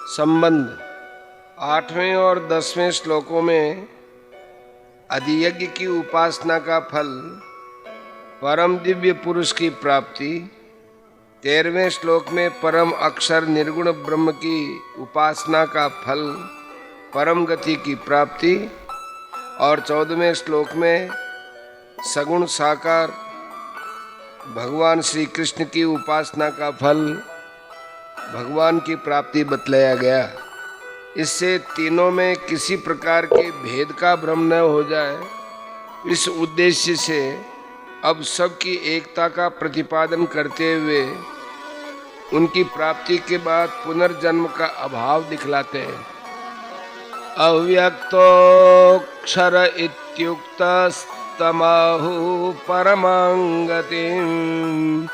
संबंध 8वें और 10वें श्लोकों में अधियज्ञ की उपासना का फल, परम दिव्य पुरुष की प्राप्ति। 13वें श्लोक में परम अक्षर निर्गुण ब्रह्म की उपासना का फल, परम गति की प्राप्ति। और 14वें श्लोक में सगुण साकार भगवान श्री कृष्ण की उपासना का फल, भगवान की प्राप्ति बतलाया गया। इससे तीनों में किसी प्रकार के भेद का भ्रम न हो जाए, इस उद्देश्य से अब सबकी एकता का प्रतिपादन करते हुए उनकी प्राप्ति के बाद पुनर्जन्म का अभाव दिखलाते हैं। अव्यक्तोक्षर इत्युक्तस्तमाहु परमां गतिम्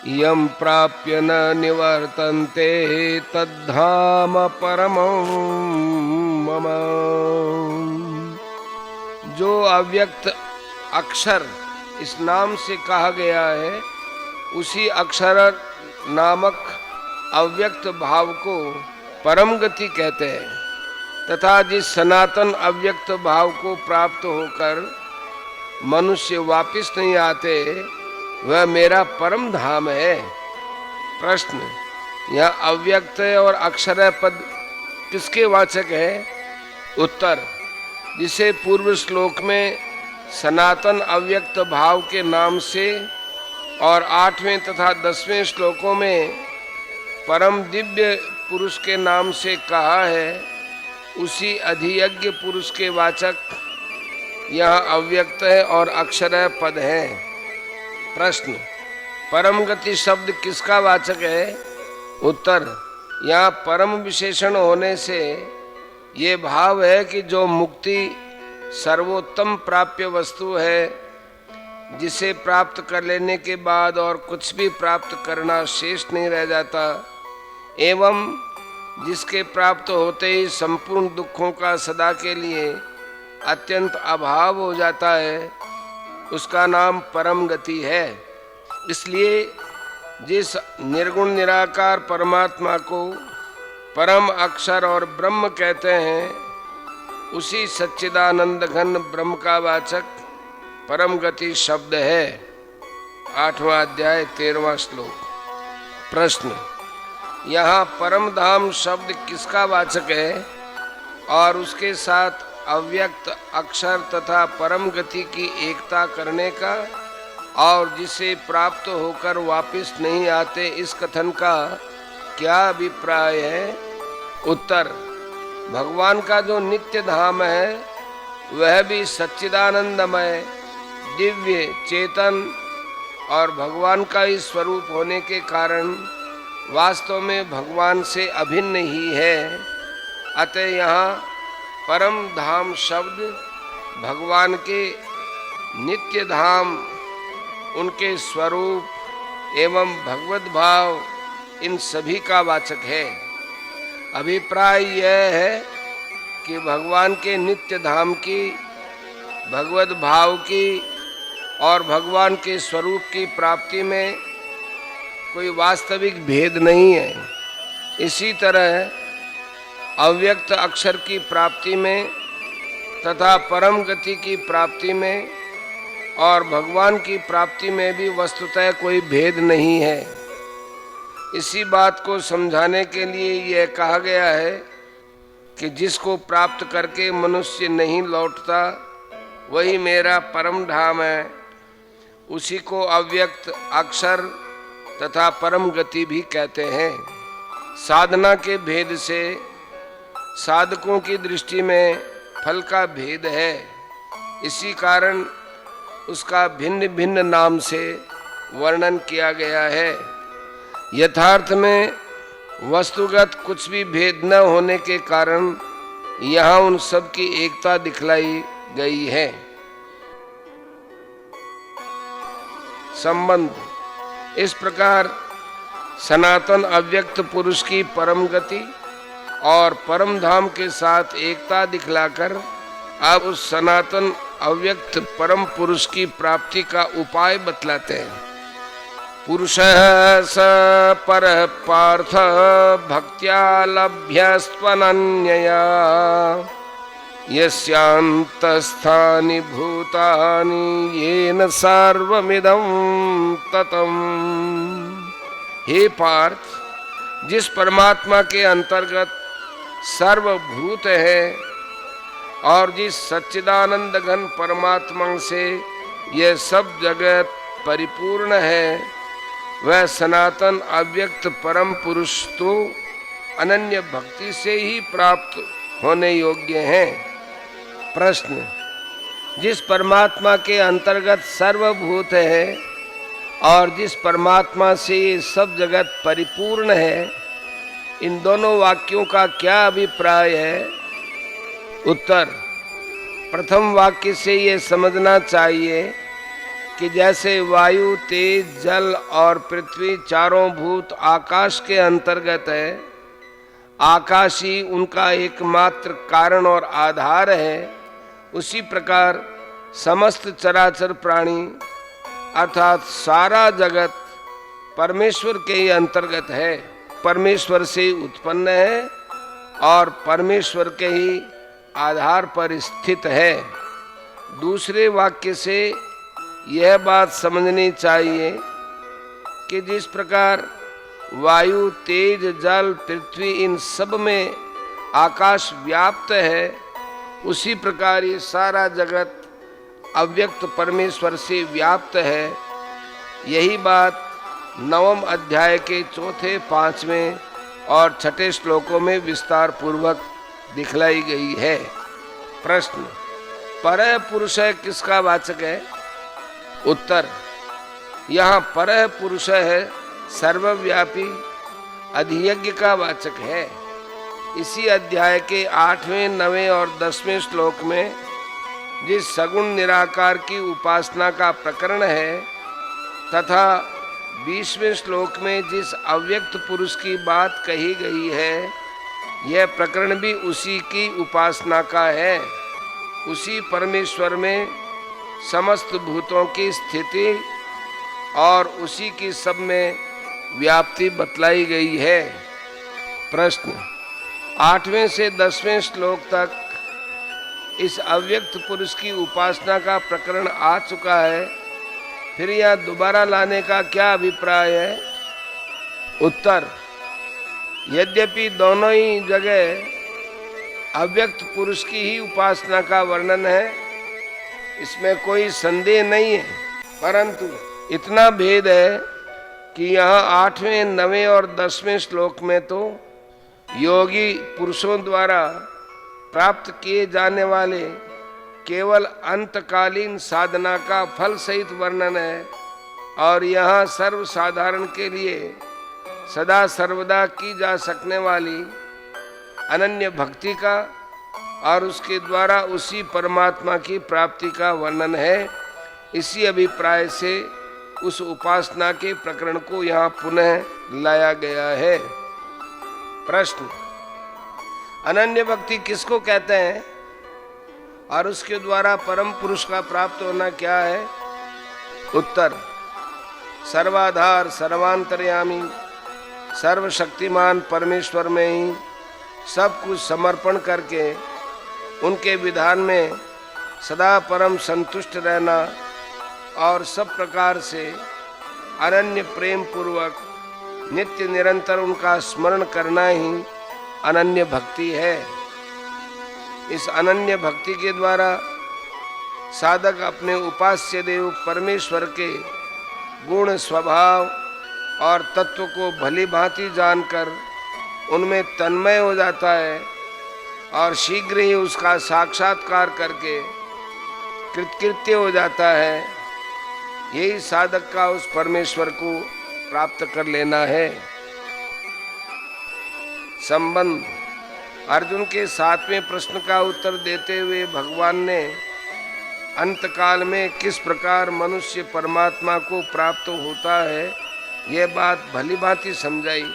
यं प्राप्य न निवर्तन्ते तद्धाम परमं मम। जो अव्यक्त अक्षर इस नाम से कहा गया है, उसी अक्षर नामक अव्यक्त भाव को परम गति कहते हैं, तथा जिस सनातन अव्यक्त भाव को प्राप्त होकर मनुष्य वापिस नहीं आते, वह मेरा परम धाम है। प्रश्न, यह अव्यक्त और अक्षर पद किसके वाचक है? उत्तर, जिसे पूर्व श्लोक में सनातन अव्यक्त भाव के नाम से और 8वें तथा 10वें श्लोकों में परम दिव्य पुरुष के नाम से कहा है, उसी अधियज्ञ पुरुष के वाचक यहाँ अव्यक्त है और अक्षर पद है। प्रश्न, परम गति शब्द किसका वाचक है? उत्तर, यहाँ परम विशेषण होने से ये भाव है कि जो मुक्ति सर्वोत्तम प्राप्य वस्तु है, जिसे प्राप्त कर लेने के बाद और कुछ भी प्राप्त करना शेष नहीं रह जाता, एवं जिसके प्राप्त होते ही संपूर्ण दुखों का सदा के लिए अत्यंत अभाव हो जाता है, उसका नाम परम गति है। इसलिए जिस निर्गुण निराकार परमात्मा को परम अक्षर और ब्रह्म कहते हैं, उसी सच्चिदानंद घन ब्रह्म का वाचक परम गति शब्द है। 8वां अध्याय 13वां श्लोक। प्रश्न, यहाँ परम धाम शब्द किसका वाचक है और उसके साथ अव्यक्त अक्षर तथा परम गति की एकता करने का और जिसे प्राप्त होकर वापिस नहीं आते, इस कथन का क्या अभिप्राय है? उत्तर, भगवान का जो नित्य धाम है, वह भी सच्चिदानंदमय दिव्य चेतन और भगवान का ही स्वरूप होने के कारण वास्तव में भगवान से अभिन्न ही है। अतः यहाँ परम धाम शब्द भगवान के नित्य धाम, उनके स्वरूप एवं भगवत भाव, इन सभी का वाचक है। अभिप्राय यह है कि भगवान के नित्य धाम की, भगवत भाव की और भगवान के स्वरूप की प्राप्ति में कोई वास्तविक भेद नहीं है। इसी तरह अव्यक्त अक्षर की प्राप्ति में तथा परम गति की प्राप्ति में और भगवान की प्राप्ति में भी वस्तुतः कोई भेद नहीं है। इसी बात को समझाने के लिए यह कहा गया है कि जिसको प्राप्त करके मनुष्य नहीं लौटता, वही मेरा परम धाम है। उसी को अव्यक्त अक्षर तथा परम गति भी कहते हैं। साधना के भेद से साधकों की दृष्टि में फल का भेद है, इसी कारण उसका भिन्न भिन्न नाम से वर्णन किया गया है। यथार्थ में वस्तुगत कुछ भी भेद न होने के कारण यहाँ उन सब की एकता दिखलाई गई है। संबंध, इस प्रकार सनातन अव्यक्त पुरुष की परम गति और परम धाम के साथ एकता दिखलाकर अब उस सनातन अव्यक्त परम पुरुष की प्राप्ति का उपाय बतलाते हैं। पुरुषः स परः पार्थ भक्त्या लभ्यस्त्वनन्यया यस्यान्तस्थानि भूतानि येन सर्वमिदं ततम्। हे पार्थ, जिस परमात्मा के अंतर्गत सर्वभूत है और जिस सच्चिदानंद घन परमात्मा से यह सब जगत परिपूर्ण है, वह सनातन अव्यक्त परम पुरुष तो अनन्य भक्ति से ही प्राप्त होने योग्य है। प्रश्न, जिस परमात्मा के अंतर्गत सर्वभूत है और जिस परमात्मा से ये सब जगत परिपूर्ण है, इन दोनों वाक्यों का क्या अभिप्राय है? उत्तर, प्रथम वाक्य से ये समझना चाहिए कि जैसे वायु, तेज, जल और पृथ्वी चारों भूत आकाश के अंतर्गत है, आकाश ही उनका एकमात्र कारण और आधार है, उसी प्रकार समस्त चराचर प्राणी अर्थात सारा जगत परमेश्वर के ही अंतर्गत है, परमेश्वर से उत्पन्न है और परमेश्वर के ही आधार पर स्थित है। दूसरे वाक्य से यह बात समझनी चाहिए कि जिस प्रकार वायु, तेज, जल, पृथ्वी इन सब में आकाश व्याप्त है, उसी प्रकार ये सारा जगत अव्यक्त परमेश्वर से व्याप्त है। यही बात 9वें अध्याय के 4, 5वें और 6 श्लोकों में विस्तार पूर्वक दिखलाई गई है। प्रश्न, परः पुरुष किसका वाचक है? उत्तर, यहाँ परः पुरुष है सर्वव्यापी अधियज्ञ का वाचक है। इसी अध्याय के 8वें, 9वें और 10वें श्लोक में जिस सगुण निराकार की उपासना का प्रकरण है तथा 20वें श्लोक में जिस अव्यक्त पुरुष की बात कही गई है, यह प्रकरण भी उसी की उपासना का है। उसी परमेश्वर में समस्त भूतों की स्थिति और उसी की सब में व्याप्ति बतलाई गई है। प्रश्न, 8वें से 10वें श्लोक तक इस अव्यक्त पुरुष की उपासना का प्रकरण आ चुका है, फिर यह दोबारा लाने का क्या अभिप्राय है? उत्तर, यद्यपि दोनों ही जगह अव्यक्त पुरुष की ही उपासना का वर्णन है, इसमें कोई संदेह नहीं है, परंतु इतना भेद है कि यहाँ 8वें, 9वें और 10वें श्लोक में तो योगी पुरुषों द्वारा प्राप्त किए जाने वाले केवल अंतकालीन साधना का फल सहित वर्णन है और यहाँ सर्वसाधारण के लिए सदा सर्वदा की जा सकने वाली अनन्य भक्ति का और उसके द्वारा उसी परमात्मा की प्राप्ति का वर्णन है। इसी अभिप्राय से उस उपासना के प्रकरण को यहाँ पुनः लाया गया है। प्रश्न, अनन्य भक्ति किसको कहते हैं और उसके द्वारा परम पुरुष का प्राप्त होना क्या है? उत्तर, सर्वाधार, सर्वांतर्यामी, सर्वशक्तिमान परमेश्वर में ही सब कुछ समर्पण करके उनके विधान में सदा परम संतुष्ट रहना और सब प्रकार से अनन्य प्रेम पूर्वक नित्य निरंतर उनका स्मरण करना ही अनन्य भक्ति है। इस अनन्य भक्ति के द्वारा साधक अपने उपास्य देव परमेश्वर के गुण, स्वभाव और तत्व को भली भांति जानकर उनमें तन्मय हो जाता है और शीघ्र ही उसका साक्षात्कार करके कृतकृत्य हो जाता है। यही साधक का उस परमेश्वर को प्राप्त कर लेना है। संबंध, अर्जुन के 7वें प्रश्न का उत्तर देते हुए भगवान ने अंतकाल में किस प्रकार मनुष्य परमात्मा को प्राप्त होता है, यह बात भली भांति समझाई।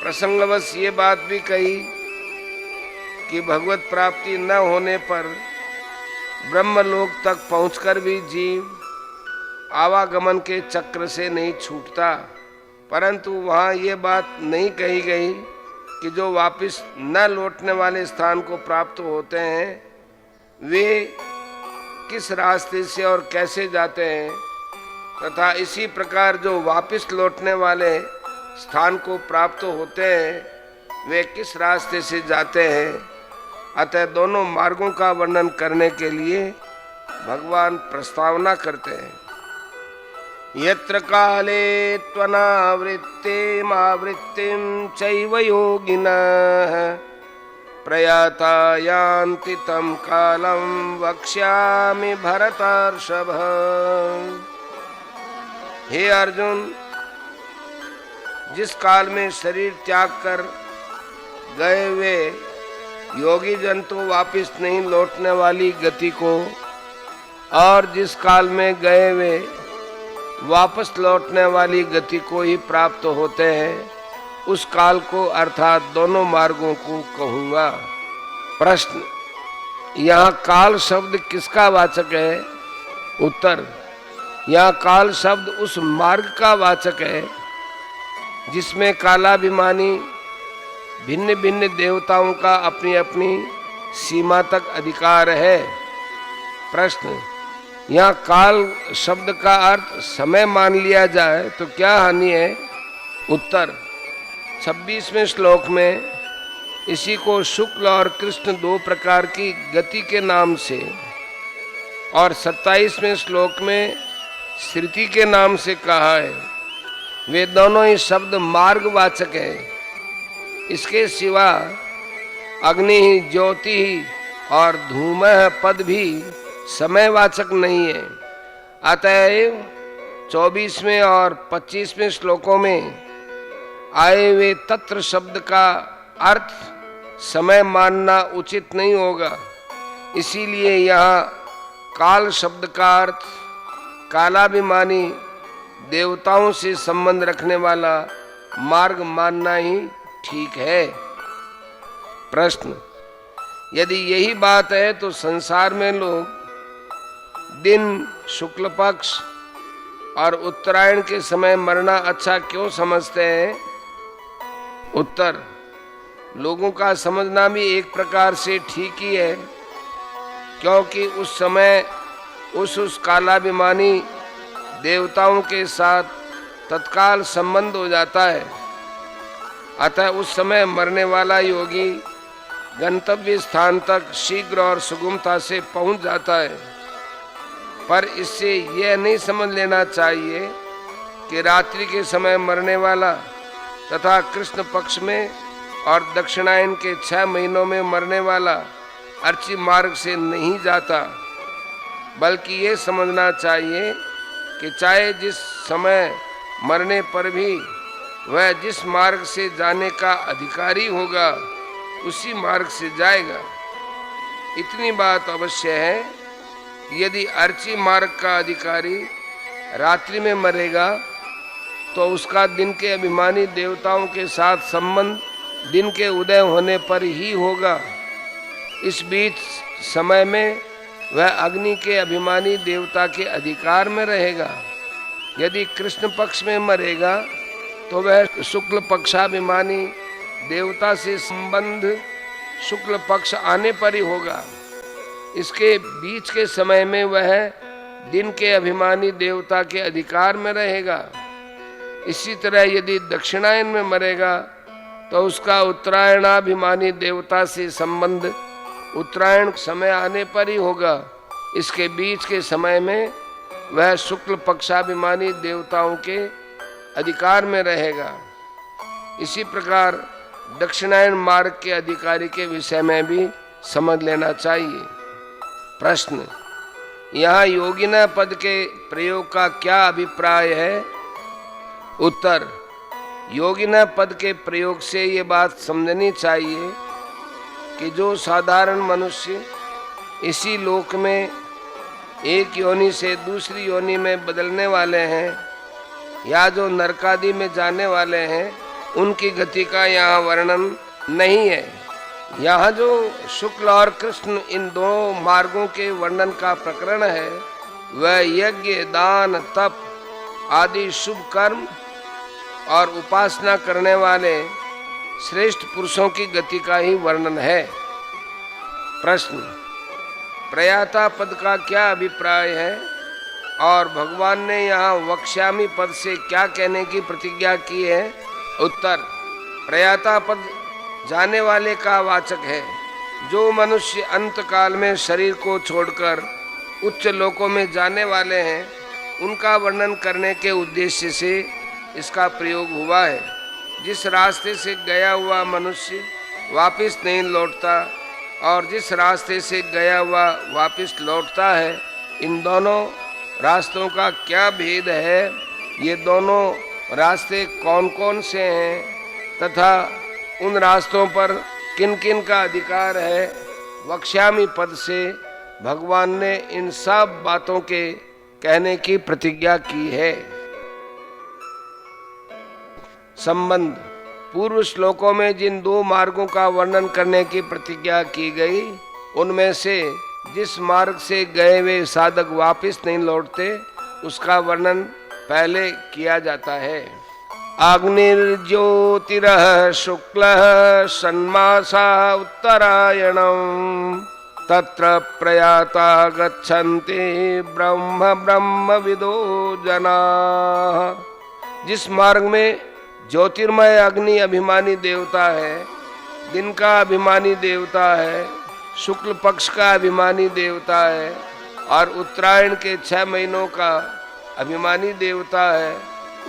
प्रसंगवश ये बात भी कही कि भगवत प्राप्ति न होने पर ब्रह्मलोक तक पहुंचकर भी जीव आवागमन के चक्र से नहीं छूटता, परंतु वहाँ ये बात नहीं कही गई कि जो वापस न लौटने वाले स्थान को प्राप्त होते हैं वे किस रास्ते से और कैसे जाते हैं, तथा इसी प्रकार जो वापस लौटने वाले स्थान को प्राप्त होते हैं वे किस रास्ते से जाते हैं। अतः दोनों मार्गों का वर्णन करने के लिए भगवान प्रस्तावना करते हैं। यत्र काले त्वनावृत्तिमावृत्तिं चैव योगिनः प्रयाता यान्ति तं कालं वक्ष्यामि भरतर्षभ। हे अर्जुन, जिस काल में शरीर त्याग कर गए वे योगी जन तो वापिस नहीं लौटने वाली गति को, और जिस काल में गए वे वापस लौटने वाली गति को ही प्राप्त होते हैं, उस काल को अर्थात दोनों मार्गों को कहूँगा। प्रश्न, यहाँ काल शब्द किसका वाचक है? उत्तर, यहाँ काल शब्द उस मार्ग का वाचक है जिसमें कालाभिमानी भिन्न भिन्न देवताओं का अपनी अपनी सीमा तक अधिकार है। प्रश्न, यहाँ काल शब्द का अर्थ समय मान लिया जाए तो क्या हानि है? उत्तर, 26वें श्लोक में इसी को शुक्ल और कृष्ण दो प्रकार की गति के नाम से, और 27वें श्लोक में श्रुति के नाम से कहा है। वे दोनों ही शब्द मार्गवाचक हैं। इसके सिवा अग्नि ही, ज्योति ही और धूमः पद भी समयवाचक नहीं है। अतएव 24वें और 25वें श्लोकों में आए हुए तत्र शब्द का अर्थ समय मानना उचित नहीं होगा। इसीलिए यहाँ काल शब्द का अर्थ कालाभिमानी देवताओं से संबंध रखने वाला मार्ग मानना ही ठीक है। प्रश्न, यदि यही बात है तो संसार में लोग दिन शुक्ल पक्ष और उत्तरायण के समय मरना अच्छा क्यों समझते हैं? उत्तर, लोगों का समझना भी एक प्रकार से ठीक ही है, क्योंकि उस समय उस कालाभिमानी देवताओं के साथ तत्काल संबंध हो जाता है। अतः उस समय मरने वाला योगी गंतव्य स्थान तक शीघ्र और सुगमता से पहुंच जाता है। पर इससे यह नहीं समझ लेना चाहिए कि रात्रि के समय मरने वाला तथा कृष्ण पक्ष में और दक्षिणायन के 6 महीनों में मरने वाला अर्ची मार्ग से नहीं जाता, बल्कि ये समझना चाहिए कि चाहे जिस समय मरने पर भी वह जिस मार्ग से जाने का अधिकारी होगा उसी मार्ग से जाएगा। इतनी बात अवश्य है, यदि अर्ची मार्ग का अधिकारी रात्रि में मरेगा तो उसका दिन के अभिमानी देवताओं के साथ संबंध दिन के उदय होने पर ही होगा। इस बीच समय में वह अग्नि के अभिमानी देवता के अधिकार में रहेगा। यदि कृष्ण पक्ष में मरेगा तो वह शुक्ल पक्षाभिमानी देवता से संबंध शुक्ल पक्ष आने पर ही होगा। इसके बीच के समय में वह दिन के अभिमानी देवता के अधिकार में रहेगा। इसी तरह यदि दक्षिणायन में मरेगा तो उसका उत्तरायणाभिमानी देवता से संबंध उत्तरायण समय आने पर ही होगा। इसके बीच के समय में वह शुक्ल पक्षाभिमानी देवताओं के अधिकार में रहेगा। इसी प्रकार दक्षिणायन मार्ग के अधिकारी के विषय में भी समझ लेना चाहिए। प्रश्न, यहाँ योगिना पद के प्रयोग का क्या अभिप्राय है? उत्तर, योगिना पद के प्रयोग से ये बात समझनी चाहिए कि जो साधारण मनुष्य इसी लोक में एक योनि से दूसरी योनि में बदलने वाले हैं या जो नरकादि में जाने वाले हैं, उनकी गति का यहाँ वर्णन नहीं है। यहाँ जो शुक्ल और कृष्ण इन दो मार्गों के वर्णन का प्रकरण है वह यज्ञ, दान, तप आदि शुभ कर्म और उपासना करने वाले श्रेष्ठ पुरुषों की गति का ही वर्णन है। प्रश्न, प्रयाता पद का क्या अभिप्राय है और भगवान ने यहाँ वक्ष्यामि पद से क्या कहने की प्रतिज्ञा की है? उत्तर, प्रयाता पद जाने वाले का वाचक है। जो मनुष्य अंत काल में शरीर को छोड़कर उच्च लोकों में जाने वाले हैं, उनका वर्णन करने के उद्देश्य से इसका प्रयोग हुआ है। जिस रास्ते से गया हुआ मनुष्य वापस नहीं लौटता और जिस रास्ते से गया हुआ वापस लौटता है, इन दोनों रास्तों का क्या भेद है? ये दोनों रास्ते कौन कौन से हैं तथा उन रास्तों पर किन किन का अधिकार है? वक्ष्यामि पद से भगवान ने इन सब बातों के कहने की प्रतिज्ञा की है। संबंध, पूर्व श्लोकों में जिन दो मार्गों का वर्णन करने की प्रतिज्ञा की गई, उनमें से जिस मार्ग से गए हुए साधक वापस नहीं लौटते, उसका वर्णन पहले किया जाता है। अग्निर्ज्योतिरः शुक्लः षण्मासा उत्तरायणम् तत्र प्रयाता गच्छन्ति ब्रह्मविदो जनाः। जिस मार्ग में ज्योतिर्मय अग्नि अभिमानी देवता है, दिन का अभिमानी देवता है, शुक्ल पक्ष का अभिमानी देवता है और उत्तरायण के 6 महीनों का अभिमानी देवता है,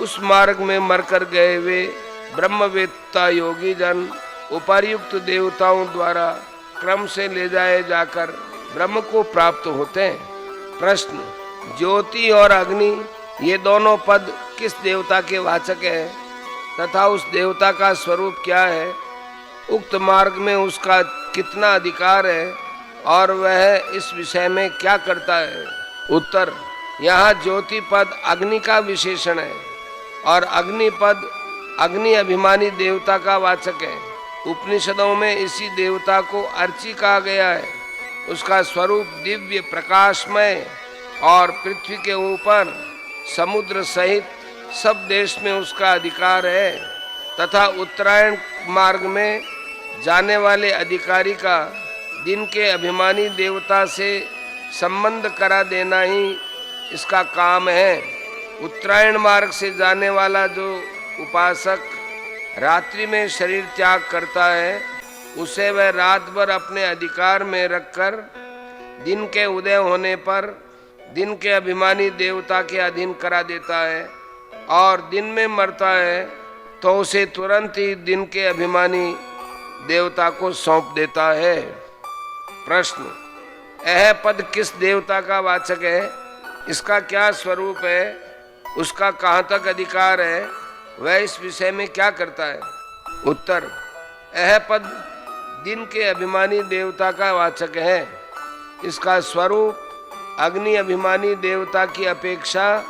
उस मार्ग में मरकर गए वे ब्रह्मवेत्ता योगी जन उपर्युक्त देवताओं द्वारा क्रम से ले जाए जाकर ब्रह्म को प्राप्त होते हैं। प्रश्न, ज्योति और अग्नि ये दोनों पद किस देवता के वाचक हैं तथा उस देवता का स्वरूप क्या है? उक्त मार्ग में उसका कितना अधिकार है और वह इस विषय में क्या करता है? उत्तर, यहाँ ज्योति पद अग्नि का विशेषण है और अग्नि पद अग्नि अभिमानी देवता का वाचक है। उपनिषदों में इसी देवता को अर्ची कहा गया है। उसका स्वरूप दिव्य प्रकाशमय और पृथ्वी के ऊपर समुद्र सहित सब देश में उसका अधिकार है तथा उत्तरायण मार्ग में जाने वाले अधिकारी का दिन के अभिमानी देवता से संबंध करा देना ही इसका काम है। उत्तरायण मार्ग से जाने वाला जो उपासक रात्रि में शरीर त्याग करता है, उसे वह रात भर अपने अधिकार में रखकर दिन के उदय होने पर दिन के अभिमानी देवता के अधीन करा देता है और दिन में मरता है तो उसे तुरंत ही दिन के अभिमानी देवता को सौंप देता है। प्रश्न, यह पद किस देवता का वाचक है? इसका क्या स्वरूप है? उसका कहाँ तक अधिकार है? वह इस विषय में क्या करता है? उत्तर, यह पद दिन के अभिमानी देवता का वाचक है। इसका स्वरूप अग्नि अभिमानी देवता की अपेक्षा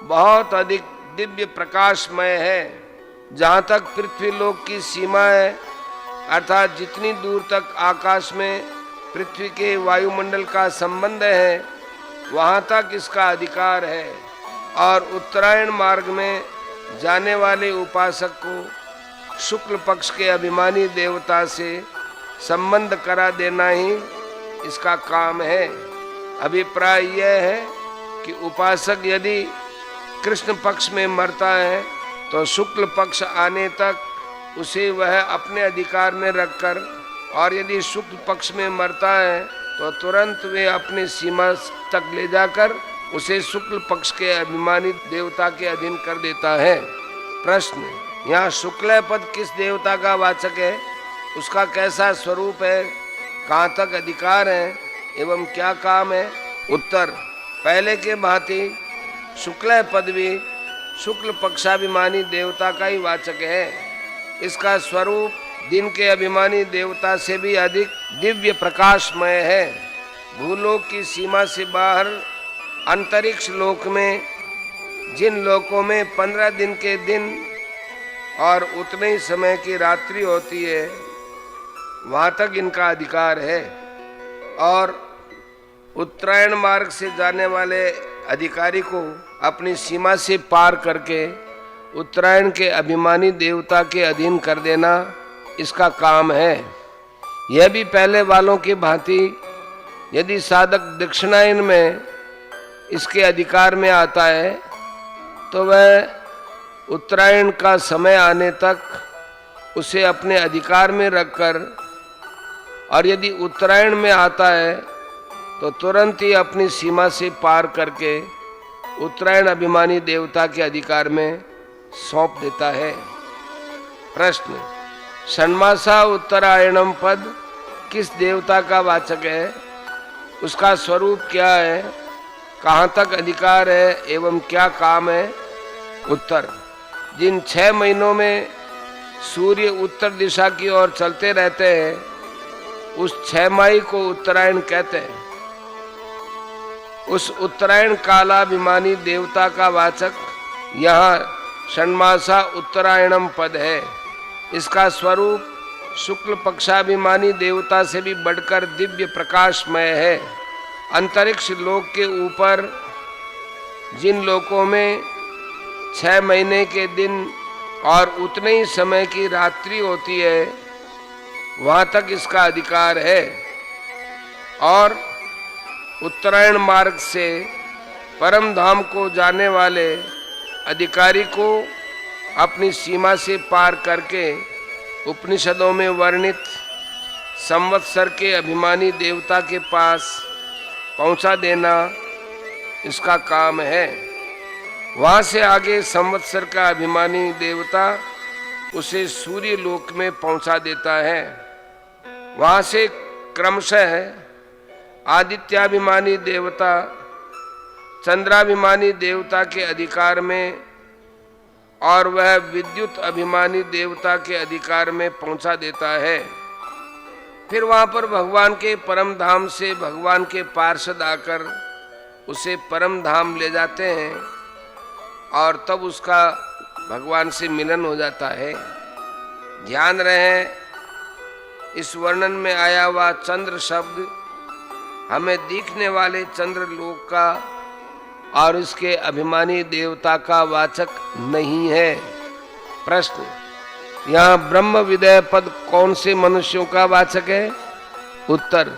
बहुत अधिक दिव्य प्रकाशमय है। जहाँ तक पृथ्वी लोक की सीमा है, अर्थात जितनी दूर तक आकाश में पृथ्वी के वायुमंडल का संबंध है, वहाँ तक इसका अधिकार है और उत्तरायण मार्ग में जाने वाले उपासक को शुक्ल पक्ष के अभिमानी देवता से संबंध करा देना ही इसका काम है। अभिप्राय यह है कि उपासक यदि कृष्ण पक्ष में मरता है तो शुक्ल पक्ष आने तक उसे वह अपने अधिकार में रखकर, और यदि शुक्ल पक्ष में मरता है तो तुरंत वे अपनी सीमा तक ले जाकर उसे शुक्ल पक्ष के अभिमानी देवता के अधीन कर देता है। प्रश्न, यहाँ शुक्ल पद किस देवता का वाचक है? उसका कैसा स्वरूप है? कहाँ तक अधिकार है एवं क्या काम है? उत्तर, पहले के भांति शुक्ल पद भी शुक्ल पक्षाभिमानी देवता का ही वाचक है। इसका स्वरूप दिन के अभिमानी देवता से भी अधिक दिव्य प्रकाशमय है। भूलोक की सीमा से बाहर अंतरिक्ष लोक में जिन लोकों में 15 दिन के दिन और उतने ही समय की रात्रि होती है, वहाँ तक इनका अधिकार है। और उत्तरायण मार्ग से जाने वाले अधिकारी को अपनी सीमा से पार करके उत्तरायण के अभिमानी देवता के अधीन कर देना इसका काम है। यह भी पहले वालों की भांति यदि साधक दक्षिणायन में इसके अधिकार में आता है तो वह उत्तरायण का समय आने तक उसे अपने अधिकार में रखकर, और यदि उत्तरायण में आता है तो तुरंत ही अपनी सीमा से पार करके उत्तरायण अभिमानी देवता के अधिकार में सौंप देता है। प्रश्न, षण्मासा उत्तरायणम पद किस देवता का वाचक है? उसका स्वरूप क्या है? कहाँ तक अधिकार है एवं क्या काम है? उत्तर, जिन 6 महीनों में सूर्य उत्तर दिशा की ओर चलते रहते हैं उस 6 माही को उत्तरायण कहते हैं। उस उत्तरायण कालाभिमानी देवता का वाचक यहाँ षण्मासा उत्तरायणम पद है। इसका स्वरूप शुक्ल पक्षाभिमानी देवता से भी बढ़कर दिव्य प्रकाशमय है। अंतरिक्ष लोक के ऊपर जिन लोकों में 6 महीने के दिन और उतने ही समय की रात्रि होती है वहां तक इसका अधिकार है, और उत्तरायण मार्ग से परम धाम को जाने वाले अधिकारी को अपनी सीमा से पार करके उपनिषदों में वर्णित संवत्सर के अभिमानी देवता के पास पहुंचा देना इसका काम है। वहां से आगे संवत्सर का अभिमानी देवता उसे सूर्य लोक में पहुंचा देता है। वहां से क्रमशः आदित्याभिमानी देवता चंद्राभिमानी देवता के अधिकार में और वह विद्युत अभिमानी देवता के अधिकार में पहुंचा देता है। फिर वहां पर भगवान के परम धाम से भगवान के पार्षद आकर उसे परम धाम ले जाते हैं और तब उसका भगवान से मिलन हो जाता है। ध्यान रहे, इस वर्णन में आया हुआ चंद्र शब्द हमें दिखने वाले चंद्र लोक का और इसके अभिमानी देवता का वाचक नहीं है। प्रश्न, यहाँ ब्रह्म विदय पद कौन से मनुष्यों का वाचक है? उत्तर,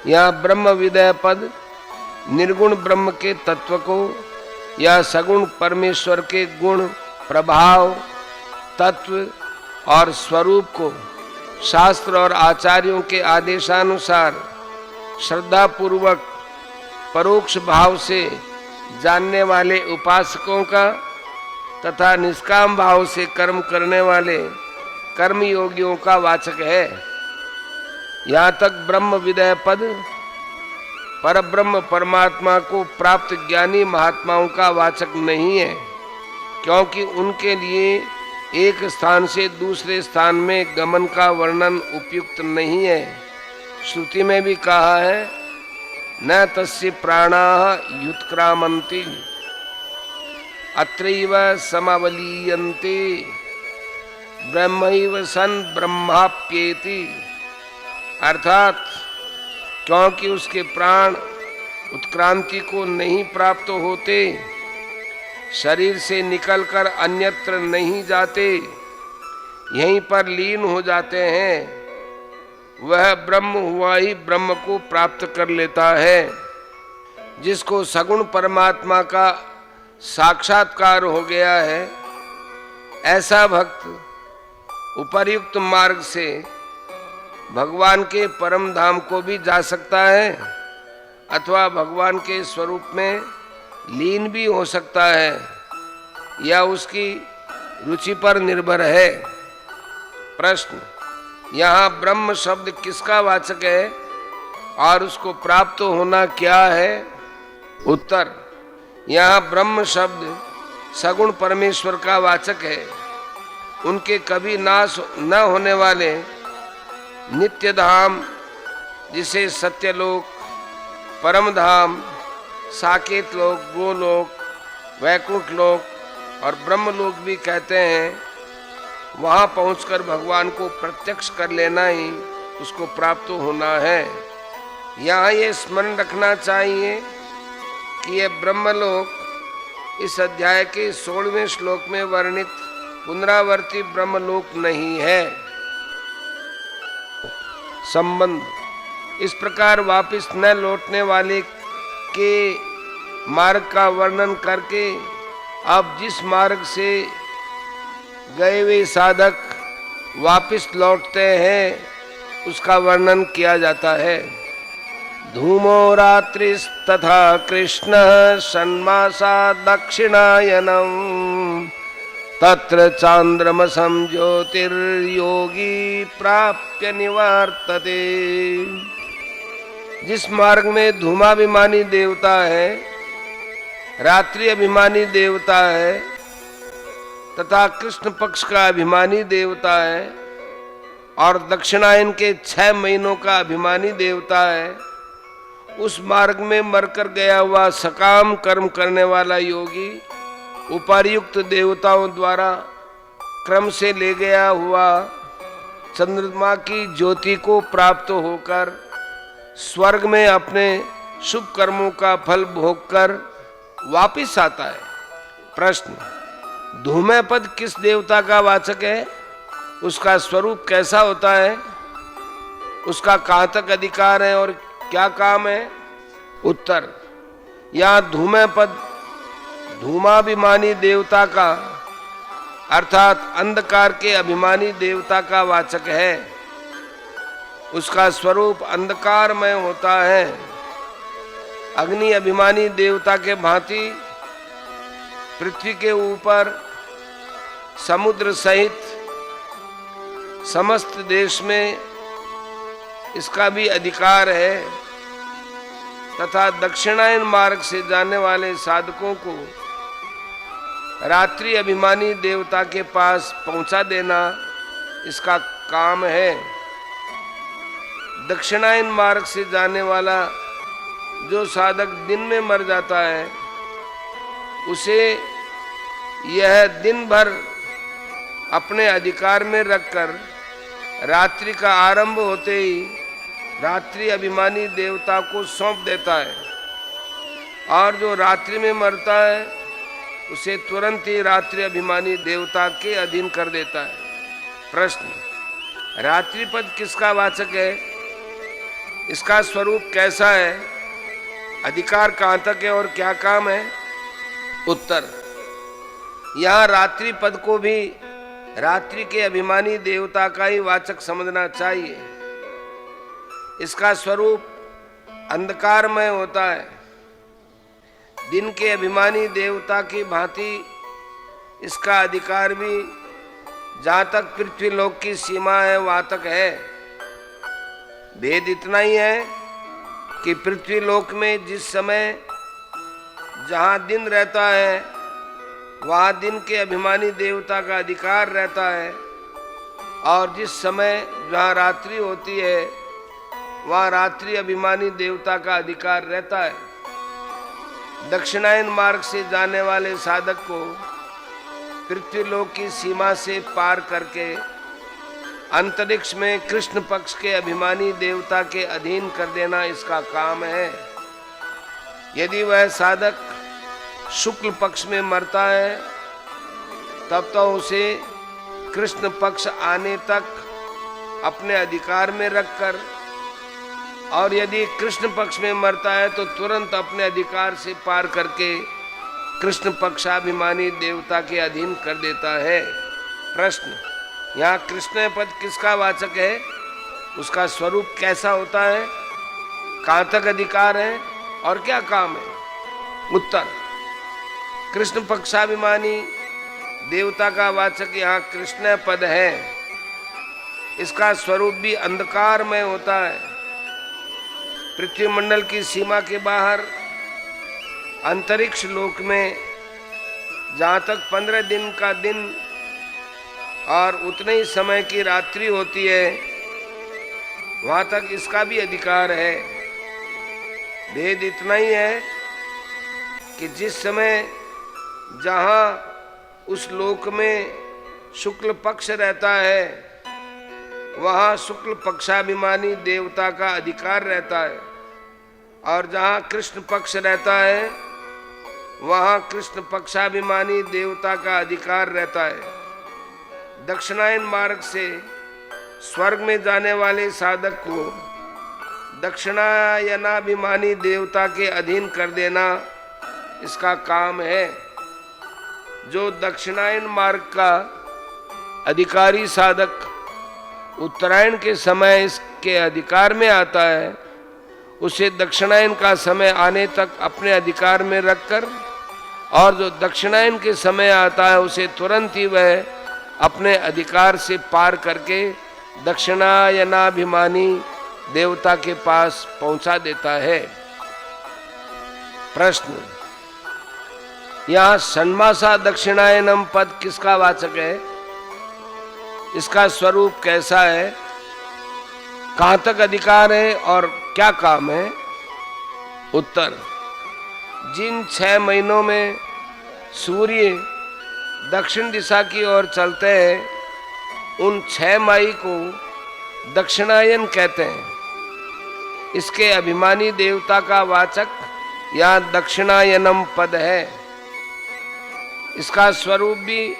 यहाँ ब्रह्म विदय पद निर्गुण ब्रह्म के तत्व को या सगुण परमेश्वर के गुण, प्रभाव, तत्व और स्वरूप को शास्त्र और आचार्यों के आदेशानुसार श्रद्धा पूर्वक परोक्ष भाव से जानने वाले उपासकों का तथा निष्काम भाव से कर्म करने वाले कर्मयोगियों का वाचक है। यहाँ तक ब्रह्म विदय पद परब्रह्म परमात्मा को प्राप्त ज्ञानी महात्माओं का वाचक नहीं है, क्योंकि उनके लिए एक स्थान से दूसरे स्थान में गमन का वर्णन उपयुक्त नहीं है। श्रुति में भी कहा है, न तस्य प्राणाः युत्क्रामन्ति अत्रैव समवलीयन्ते ब्रह्मैव सन् ब्रह्माप्येति। अर्थात क्योंकि उसके प्राण उत्क्रांति को नहीं प्राप्त होते, शरीर से निकलकर अन्यत्र नहीं जाते, यहीं पर लीन हो जाते हैं, वह ब्रह्म हुआ ही ब्रह्म को प्राप्त कर लेता है। जिसको सगुण परमात्मा का साक्षात्कार हो गया है, ऐसा भक्त उपर्युक्त मार्ग से भगवान के परम धाम को भी जा सकता है अथवा भगवान के स्वरूप में लीन भी हो सकता है, या उसकी रुचि पर निर्भर है। प्रश्न, यहाँ ब्रह्म शब्द किसका वाचक है और उसको प्राप्त होना क्या है? उत्तर, यहाँ ब्रह्म शब्द सगुण परमेश्वर का वाचक है। उनके कभी नाश न होने वाले नित्य धाम, जिसे सत्यलोक, परम धाम, साकेत लोक, गोलोक, वैकुंठ लोक और ब्रह्मलोक भी कहते हैं, वहां पहुंचकर भगवान को प्रत्यक्ष कर लेना ही उसको प्राप्त होना है। यहाँ ये स्मरण रखना चाहिए कि यह ब्रह्मलोक इस अध्याय के 16वें श्लोक में वर्णित पुनरावर्ती ब्रह्मलोक नहीं है। संबंध इस प्रकार वापिस न लौटने वाले के मार्ग का वर्णन करके अब जिस मार्ग से गए हुए साधक वापिस लौटते हैं उसका वर्णन किया जाता है। धूमो रात्रिस्तथा कृष्ण षण्मासा दक्षिणायनम तत्र चांद्रमसं ज्योतिर्योगी प्राप्य निवर्तते। जिस मार्ग में धूमाभिमानी देवता है, रात्रि अभिमानी देवता है तथा कृष्ण पक्ष का अभिमानी देवता है और दक्षिणायन के 6 महीनों का अभिमानी देवता है, उस मार्ग में मरकर गया हुआ सकाम कर्म करने वाला योगी उपर्युक्त देवताओं द्वारा क्रम से ले गया हुआ चंद्रमा की ज्योति को प्राप्त होकर स्वर्ग में अपने शुभ कर्मों का फल भोगकर वापिस आता है। प्रश्न, धूमय पद किस देवता का वाचक है? उसका स्वरूप कैसा होता है? उसका कहाँ तक अधिकार है और क्या काम है? उत्तर, यहाँ धूमय पद धूमाभिमानी देवता का अर्थात अंधकार के अभिमानी देवता का वाचक है। उसका स्वरूप अंधकारमय होता है। अग्नि अभिमानी देवता के भांति पृथ्वी के ऊपर समुद्र सहित समस्त देश में इसका भी अधिकार है तथा दक्षिणायन मार्ग से जाने वाले साधकों को रात्रि अभिमानी देवता के पास पहुंचा देना इसका काम है। दक्षिणायन मार्ग से जाने वाला जो साधक दिन में मर जाता है उसे यह दिन भर अपने अधिकार में रखकर रात्रि का आरंभ होते ही रात्रि अभिमानी देवता को सौंप देता है और जो रात्रि में मरता है उसे तुरंत ही रात्रि अभिमानी देवता के अधीन कर देता है। प्रश्न, रात्रि पद किसका वाचक है? इसका स्वरूप कैसा है? अधिकार कहाँ तक है और क्या काम है? उत्तर, यहाँ रात्रि पद को भी रात्रि के अभिमानी देवता का ही वाचक समझना चाहिए। इसका स्वरूप अंधकारमय होता है। दिन के अभिमानी देवता की भांति इसका अधिकार भी जहाँ तक पृथ्वी लोक की सीमा है वहाँ तक है। भेद इतना ही है कि पृथ्वी लोक में जिस समय जहाँ दिन रहता है वहाँ दिन के अभिमानी देवता का अधिकार रहता है और जिस समय जहाँ रात्रि होती है वहाँ रात्रि अभिमानी देवता का अधिकार रहता है। दक्षिणायन मार्ग से जाने वाले साधक को पृथ्वी लोक की सीमा से पार करके अंतरिक्ष में कृष्ण पक्ष के अभिमानी देवता के अधीन कर देना इसका काम है। यदि वह साधक शुक्ल पक्ष में मरता है तब तो उसे कृष्ण पक्ष आने तक अपने अधिकार में रखकर और यदि कृष्ण पक्ष में मरता है तो तुरंत अपने अधिकार से पार करके कृष्ण पक्षाभिमानी देवता के अधीन कर देता है। प्रश्न, यहाँ कृष्ण पद किसका वाचक है? उसका स्वरूप कैसा होता है? कहाँ तक अधिकार है और क्या काम है? उत्तर, कृष्ण पक्षाभिमानी देवता का वाचक यहाँ कृष्ण पद है। इसका स्वरूप भी अंधकारमय होता है। पृथ्वी मंडल की सीमा के बाहर अंतरिक्ष लोक में जहाँ तक 15 दिन का दिन और उतने ही समय की रात्रि होती है वहाँ तक इसका भी अधिकार है। भेद इतना ही है कि जिस समय जहाँ उस लोक में शुक्ल पक्ष रहता है वहाँ शुक्ल पक्षाभिमानी देवता का अधिकार रहता है और जहाँ कृष्ण पक्ष रहता है वहां कृष्ण पक्षाभिमानी देवता का अधिकार रहता है। दक्षिणायन मार्ग से स्वर्ग में जाने वाले साधक को दक्षिणायनाभिमानी देवता के अधीन कर देना इसका काम है। जो दक्षिणायन मार्ग का अधिकारी साधक उत्तरायण के समय इसके अधिकार में आता है, उसे दक्षिणायन का समय आने तक अपने अधिकार में रखकर, और जो दक्षिणायन के समय आता है उसे तुरंत ही वह अपने अधिकार से पार करके दक्षिणायनाभिमानी देवता के पास पहुंचा देता है। प्रश्न, यहाँ षण्मासा दक्षिणायनम पद किसका वाचक है? इसका स्वरूप कैसा है? कहां तक अधिकार है और क्या काम है? उत्तर, जिन 6 महीनों में सूर्य दक्षिण दिशा की ओर चलते हैं उन 6 माही को दक्षिणायन कहते हैं। इसके अभिमानी देवता का वाचक यहाँ दक्षिणायनम पद है। इसका स्वरूप भी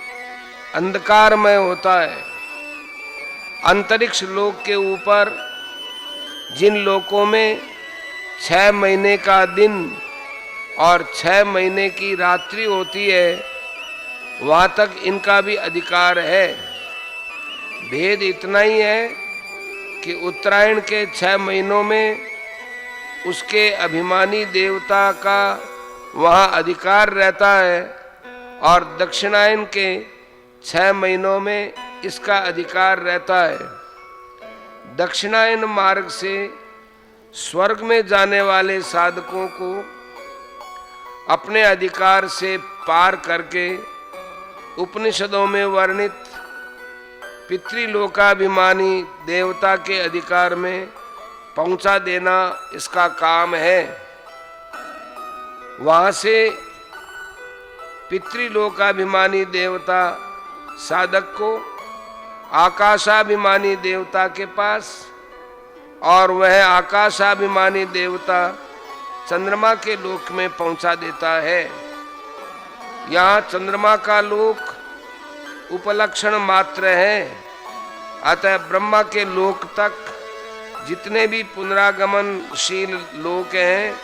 अंधकारमय होता है। अंतरिक्ष लोक के ऊपर जिन लोकों में 6 महीने का दिन और 6 महीने की रात्रि होती है, वहां तक इनका भी अधिकार है। भेद इतना ही है कि उत्तरायण के 6 महीनों में उसके अभिमानी देवता का वहां अधिकार रहता है और दक्षिणायन के 6 महीनों में इसका अधिकार रहता है। दक्षिणायन मार्ग से स्वर्ग में जाने वाले साधकों को अपने अधिकार से पार करके उपनिषदों में वर्णित पितृलोकाभिमानी देवता के अधिकार में पहुंचा देना इसका काम है। वहां से पितृलोकाभिमानी देवता साधक को आकाशाभिमानी देवता के पास, और वह आकाशाभिमानी देवता चंद्रमा के लोक में पहुंचा देता है। यहाँ चंद्रमा का लोक उपलक्षण मात्र है। अतः ब्रह्मा के लोक तक जितने भी पुनरागमनशील लोक हैं,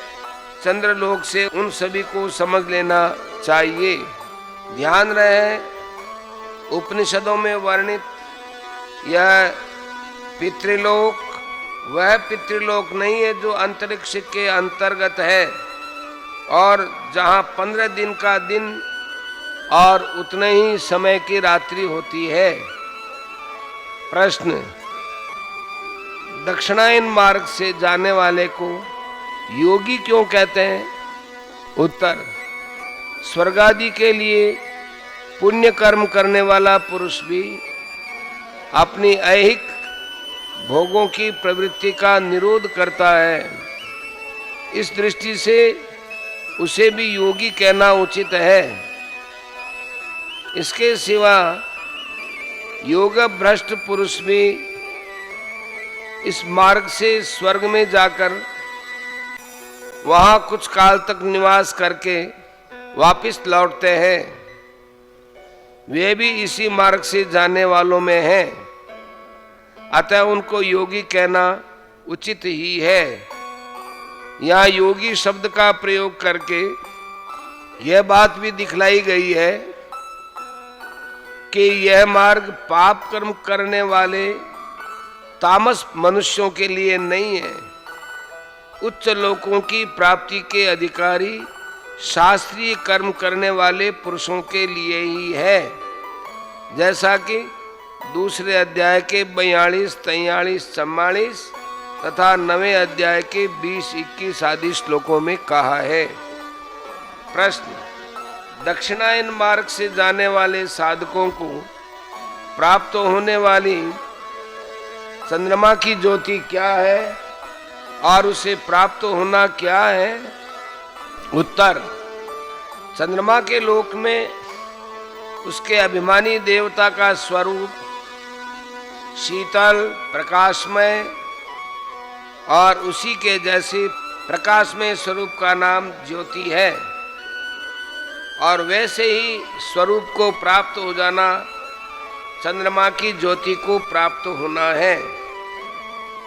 चंद्रलोक से उन सभी को समझ लेना चाहिए। ध्यान रहे, उपनिषदों में वर्णित यह पितृलोक वह पितृलोक नहीं है जो अंतरिक्ष के अंतर्गत है और जहाँ 15 दिन का दिन और उतने ही समय की रात्रि होती है। प्रश्न, दक्षिणायन मार्ग से जाने वाले को योगी क्यों कहते हैं? उत्तर, स्वर्गादि के लिए पुण्य कर्म करने वाला पुरुष भी अपनी ऐहिक भोगों की प्रवृत्ति का निरोध करता है। इस दृष्टि से उसे भी योगी कहना उचित है। इसके सिवा योग भ्रष्ट पुरुष भी इस मार्ग से स्वर्ग में जाकर वहां कुछ काल तक निवास करके वापस लौटते हैं। वे भी इसी मार्ग से जाने वालों में हैं। अतः उनको योगी कहना उचित ही है। यहाँ योगी शब्द का प्रयोग करके यह बात भी दिखलाई गई है कि यह मार्ग पाप कर्म करने वाले तामस मनुष्यों के लिए नहीं है। उच्च लोकों की प्राप्ति के अधिकारी शास्त्रीय कर्म करने वाले पुरुषों के लिए ही है। जैसा कि दूसरे अध्याय के 42, 43, 44 तथा 9वें अध्याय के 20, 21 आदि श्लोकों में कहा है। प्रश्न, दक्षिणायन मार्ग से जाने वाले साधकों को प्राप्त होने वाली चंद्रमा की ज्योति क्या है और उसे प्राप्त होना क्या है? उत्तर, चंद्रमा के लोक में उसके अभिमानी देवता का स्वरूप शीतल प्रकाशमय और उसी के जैसे प्रकाशमय स्वरूप का नाम ज्योति है। और वैसे ही स्वरूप को प्राप्त हो जाना चंद्रमा की ज्योति को प्राप्त होना है।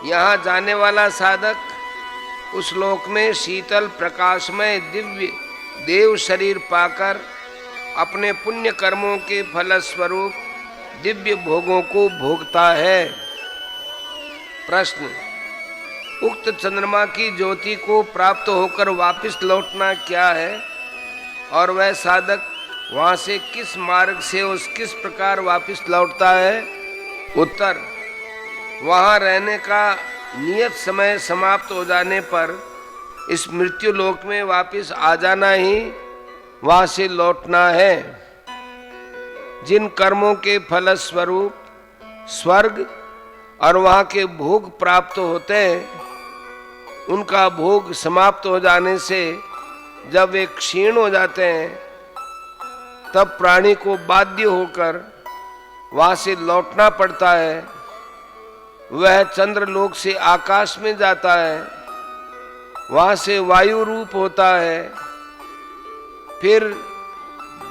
यहाँ जाने वाला साधक उस लोक में शीतल प्रकाशमय दिव्य देव शरीर पाकर अपने पुण्य कर्मों के फलस्वरूप दिव्य भोगों को भोगता है। प्रश्न, उक्त चंद्रमा की ज्योति को प्राप्त होकर वापस लौटना क्या है और वह साधक वहां से किस मार्ग से किस प्रकार वापस लौटता है? उत्तर, वहां रहने का नियत समय समाप्त हो जाने पर इस मृत्यु लोक में वापस आ जाना ही वहां से लौटना है। जिन कर्मों के फलस्वरूप स्वर्ग और वहां के भोग प्राप्त होते हैं, उनका भोग समाप्त हो जाने से जब वे क्षीण हो जाते हैं, तब प्राणी को बाध्य होकर वहां से लौटना पड़ता है। वह चंद्रलोक से आकाश में जाता है, वहां से वायु रूप होता है, फिर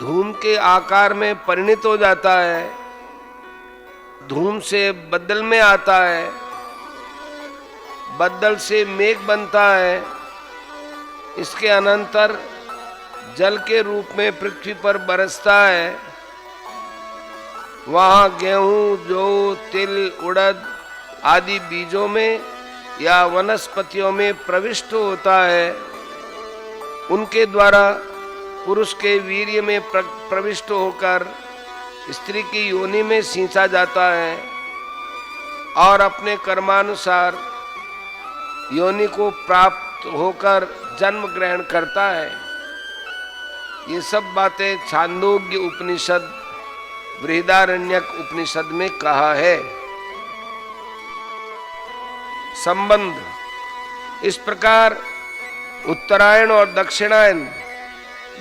धूम के आकार में परिणित हो जाता है, धूम से बदल में आता है, बदल से मेघ बनता है, इसके अनंतर जल के रूप में पृथ्वी पर बरसता है। वहां गेहूं, जौ, तिल, उड़द आदि बीजों में या वनस्पतियों में प्रविष्ट होता है। उनके द्वारा पुरुष के वीर्य में प्रविष्ट होकर स्त्री की योनि में सींचा जाता है और अपने कर्मानुसार योनि को प्राप्त होकर जन्म ग्रहण करता है। ये सब बातें छांदोग्य उपनिषद, बृहदारण्यक उपनिषद में कहा है। संबंध, इस प्रकार उत्तरायण और दक्षिणायन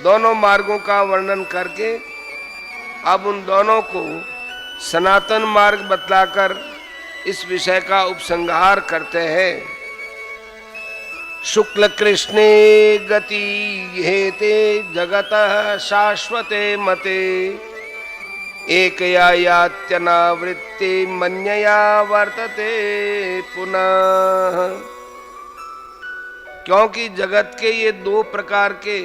दोनों मार्गों का वर्णन करके अब उन दोनों को सनातन मार्ग बतलाकर इस विषय का उपसंहार करते हैं। शुक्ल कृष्णे गति हेते जगतः शाश्वते मते एकया यात्यनावृत्ति मन्यया वर्तते पुनः। क्योंकि जगत के ये दो प्रकार के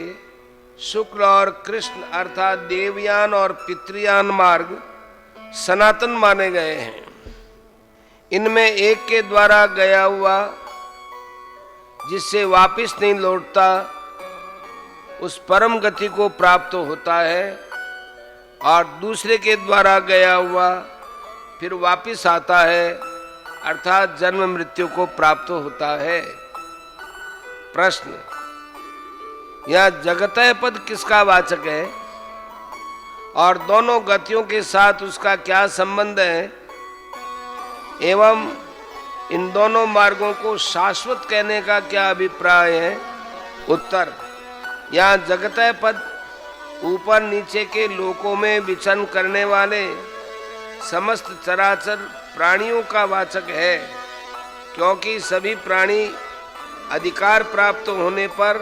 शुक्ल और कृष्ण अर्थात देवयान और पितृयान मार्ग सनातन माने गए हैं। इनमें एक के द्वारा गया हुआ जिससे वापस नहीं लौटता, उस परम गति को प्राप्त होता है, और दूसरे के द्वारा गया हुआ फिर वापस आता है अर्थात जन्म मृत्यु को प्राप्त होता है। प्रश्न, यह जगतः पद किसका वाचक है और दोनों गतियों के साथ उसका क्या संबंध है, एवं इन दोनों मार्गों को शाश्वत कहने का क्या अभिप्राय है? उत्तर, यहाँ जगतः पद ऊपर नीचे के लोकों में विचरण करने वाले समस्त चराचर प्राणियों का वाचक है, क्योंकि सभी प्राणी अधिकार प्राप्त होने पर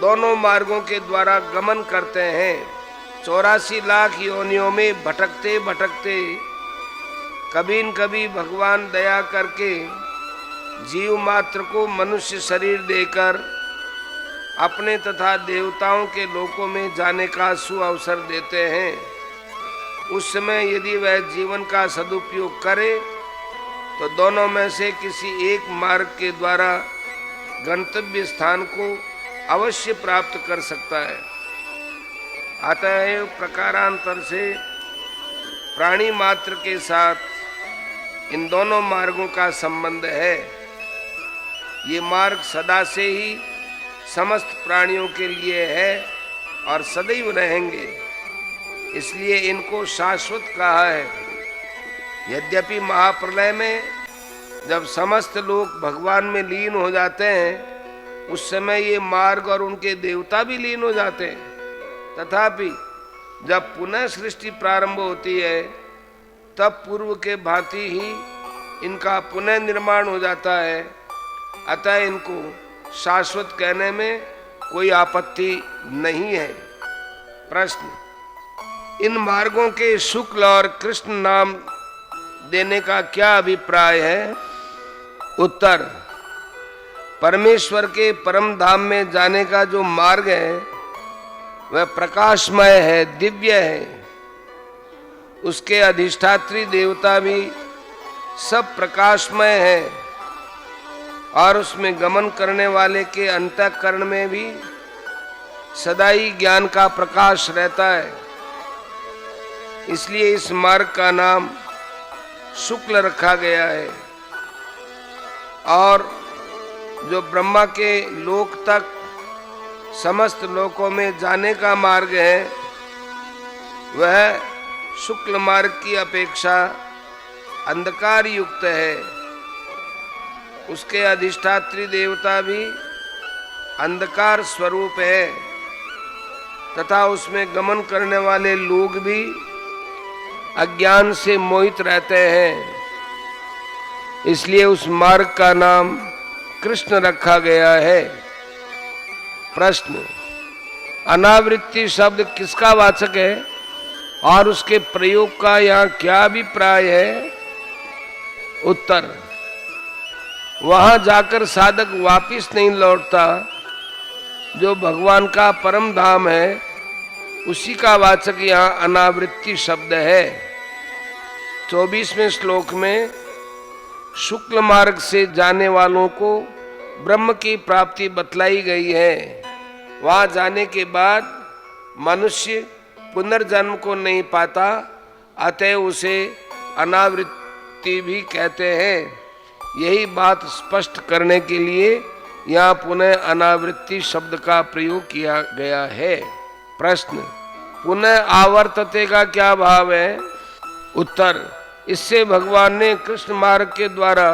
दोनों मार्गों के द्वारा गमन करते हैं। 84 लाख योनियों में भटकते भटकते कभी न कभी भगवान दया करके जीव मात्र को मनुष्य शरीर देकर अपने तथा देवताओं के लोकों में जाने का सुअवसर देते हैं। उस समय यदि वह जीवन का सदुपयोग करे तो दोनों में से किसी एक मार्ग के द्वारा गंतव्य स्थान को अवश्य प्राप्त कर सकता है। अतः प्रकारांतर से प्राणी मात्र के साथ इन दोनों मार्गों का संबंध है। ये मार्ग सदा से ही समस्त प्राणियों के लिए है और सदैव रहेंगे, इसलिए इनको शाश्वत कहा है। यद्यपि महाप्रलय में जब समस्त लोग भगवान में लीन हो जाते हैं, उस समय ये मार्ग और उनके देवता भी लीन हो जाते हैं, तथापि जब पुनः सृष्टि प्रारंभ होती है तब पूर्व के भांति ही इनका पुनः निर्माण हो जाता है। अतः इनको शाश्वत कहने में कोई आपत्ति नहीं है। प्रश्न, इन मार्गों के शुक्ल और कृष्ण नाम देने का क्या अभिप्राय है? उत्तर, परमेश्वर के परम धाम में जाने का जो मार्ग है वह प्रकाशमय है, दिव्य है। उसके अधिष्ठात्री देवता भी सब प्रकाशमय है और उसमें गमन करने वाले के अंतःकरण में भी सदा ही ज्ञान का प्रकाश रहता है। इसलिए इस मार्ग का नाम शुक्ल रखा गया है। और जो ब्रह्मा के लोक तक समस्त लोकों में जाने का मार्ग है वह शुक्ल मार्ग की अपेक्षा अंधकार युक्त है। उसके अधिष्ठात्री देवता भी अंधकार स्वरूप है तथा उसमें गमन करने वाले लोग भी अज्ञान से मोहित रहते हैं। इसलिए उस मार्ग का नाम कृष्ण रखा गया है। प्रश्न, अनावृत्ति शब्द किसका वाचक है और उसके प्रयोग का यहाँ क्या अभिप्राय है? उत्तर, वहां जाकर साधक वापिस नहीं लौटता। जो भगवान का परम धाम है उसी का वाचक यहाँ अनावृत्ति शब्द है। 24वें श्लोक में शुक्ल मार्ग से जाने वालों को ब्रह्म की प्राप्ति बतलाई गई है। वहां जाने के बाद मनुष्य पुनर्जन्म को नहीं पाता, अतः उसे अनावृत्ति भी कहते हैं। यही बात स्पष्ट करने के लिए यहाँ पुनः अनावृत्ति शब्द का प्रयोग किया गया है। प्रश्न, पुनः आवर्तते का क्या भाव है? उत्तर, इससे भगवान ने कृष्ण मार्ग के द्वारा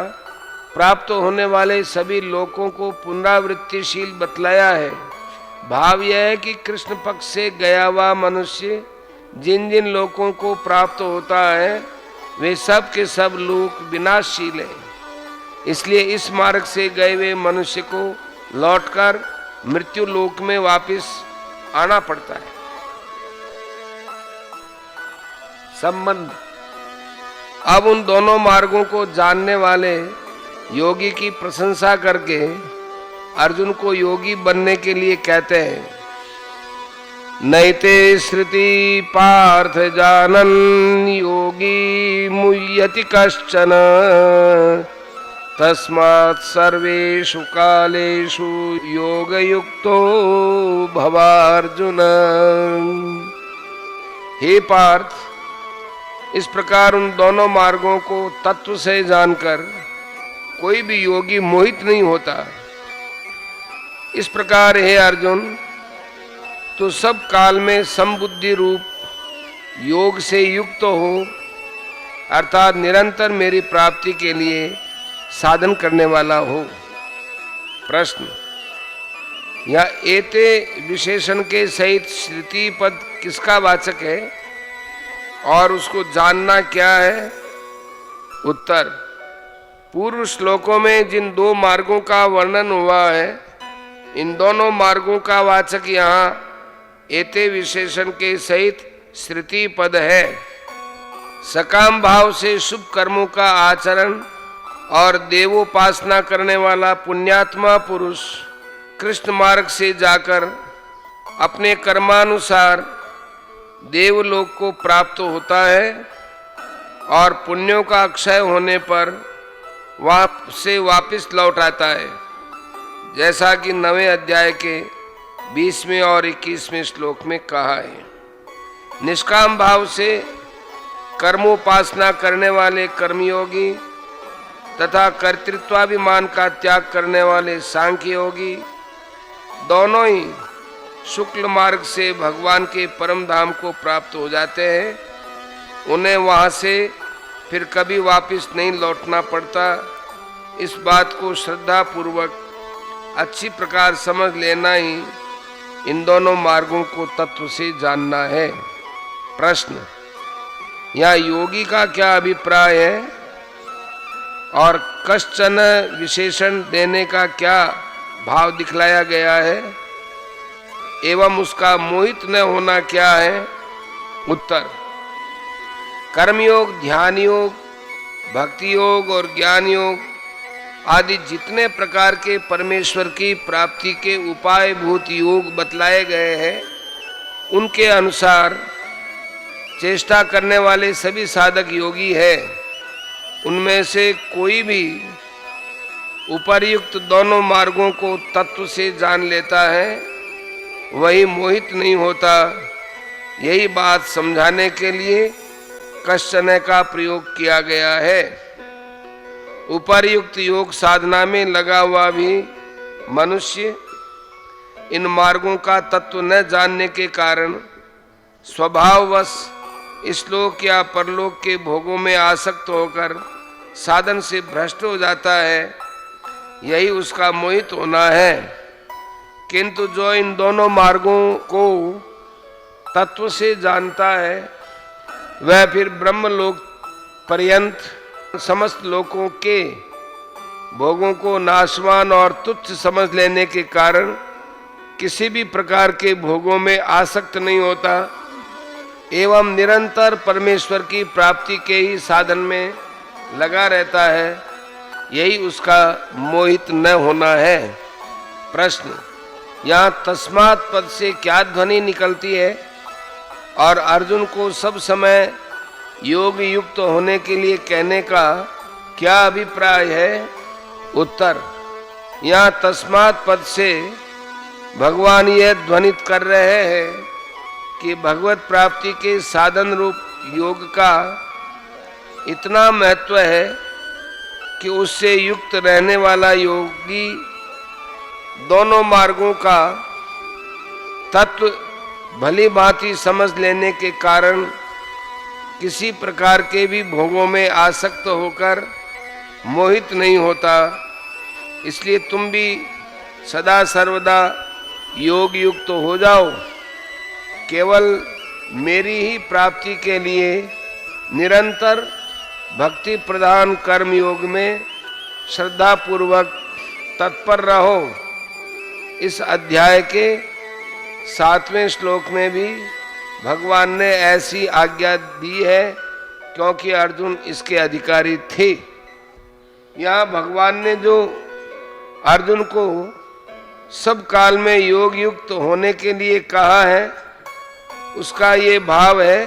प्राप्त होने वाले सभी लोकों को पुनरावृत्तिशील बतलाया है। भाव यह है कि कृष्ण पक्ष से गया हुआ मनुष्य जिन जिन लोकों को प्राप्त होता है वे सब के सब लोक विनाशशील है। इसलिए इस मार्ग से गए हुए मनुष्य को लौटकर मृत्यु लोक में वापस आना पड़ता है। संबंध, अब उन दोनों मार्गों को जानने वाले योगी की प्रशंसा करके अर्जुन को योगी बनने के लिए कहते हैं, नैते श्रुति पार्थ जानन योगी मुह्यति कश्चन तस्मात् सर्वेषु कालेषु योगयुक्तो भवार्जुन। हे पार्थ, इस प्रकार उन दोनों मार्गों को तत्व से जानकर कोई भी योगी मोहित नहीं होता। इस प्रकार हे अर्जुन, तो सब काल में समबुद्धि रूप योग से युक्त हो, अर्थात निरंतर मेरी प्राप्ति के लिए साधन करने वाला हो। प्रश्न, या एते विशेषण के सहित श्रुति पद किसका वाचक है और उसको जानना क्या है? उत्तर, पूर्व श्लोकों में जिन दो मार्गों का वर्णन हुआ है इन दोनों मार्गों का वाचक यहाँ एते विशेषण के सहित श्रुति पद है। सकाम भाव से शुभ कर्मों का आचरण और देवोपासना करने वाला पुण्यात्मा पुरुष कृष्ण मार्ग से जाकर अपने कर्मानुसार देवलोक को प्राप्त होता है और पुण्यों का अक्षय होने पर से वापस लौट आता है, जैसा कि 9वें अध्याय के 20वें और 21वें श्लोक में कहा है। निष्काम भाव से कर्मोपासना करने वाले कर्मयोगी तथा कर्तृत्वाभिमान का त्याग करने वाले सांख्य योगी दोनों ही शुक्ल मार्ग से भगवान के परम धाम को प्राप्त हो जाते हैं। उन्हें वहां से फिर कभी वापस नहीं लौटना पड़ता। इस बात को श्रद्धा पूर्वक अच्छी प्रकार समझ लेना ही इन दोनों मार्गों को तत्व से जानना है। प्रश्न, यहाँ योगी का क्या अभिप्राय है और कश्चन विशेषण देने का क्या भाव दिखलाया गया है? एवं उसका मोहित न होना क्या है? उत्तर, कर्मयोग, ध्यान योग, भक्ति योग और ज्ञान योग आदि जितने प्रकार के परमेश्वर की प्राप्ति के उपाय भूत योग बतलाए गए हैं, उनके अनुसार चेष्टा करने वाले सभी साधक योगी है। उनमें से कोई भी उपर्युक्त दोनों मार्गों को तत्व से जान लेता है, वही मोहित नहीं होता। यही बात समझाने के लिए कश्चन का प्रयोग किया गया है। उपर्युक्त योग साधना में लगा हुआ भी मनुष्य इन मार्गों का तत्व न जानने के कारण स्वभाववश इस लोक या परलोक के भोगों में आसक्त होकर साधन से भ्रष्ट हो जाता है। यही उसका मोहित होना है। किंतु जो इन दोनों मार्गों को तत्व से जानता है, वह फिर ब्रह्मलोक पर्यंत समस्त लोकों के भोगों को नाशवान और तुच्छ समझ लेने के कारण किसी भी प्रकार के भोगों में आसक्त नहीं होता एवं निरंतर परमेश्वर की प्राप्ति के ही साधन में लगा रहता है। यही उसका मोहित न होना है। प्रश्न, यहाँ तस्मात् पद से क्या ध्वनि निकलती है और अर्जुन को सब समय योग युक्त होने के लिए कहने का क्या अभिप्राय है? उत्तर, यहाँ तस्मात् पद से भगवान यह ध्वनित कर रहे हैं कि भगवत प्राप्ति के साधन रूप योग का इतना महत्व है कि उससे युक्त रहने वाला योगी दोनों मार्गों का तत्व भली भांति समझ लेने के कारण किसी प्रकार के भी भोगों में आसक्त होकर मोहित नहीं होता। इसलिए तुम भी सदा सर्वदा योग युक्त हो जाओ। केवल मेरी ही प्राप्ति के लिए निरंतर भक्ति प्रधान कर्म योग में श्रद्धा पूर्वक तत्पर रहो। इस अध्याय के 7वें श्लोक में भी भगवान ने ऐसी आज्ञा दी है, क्योंकि अर्जुन इसके अधिकारी थे। यहाँ भगवान ने जो अर्जुन को सब काल में योग युक्त होने के लिए कहा है, उसका ये भाव है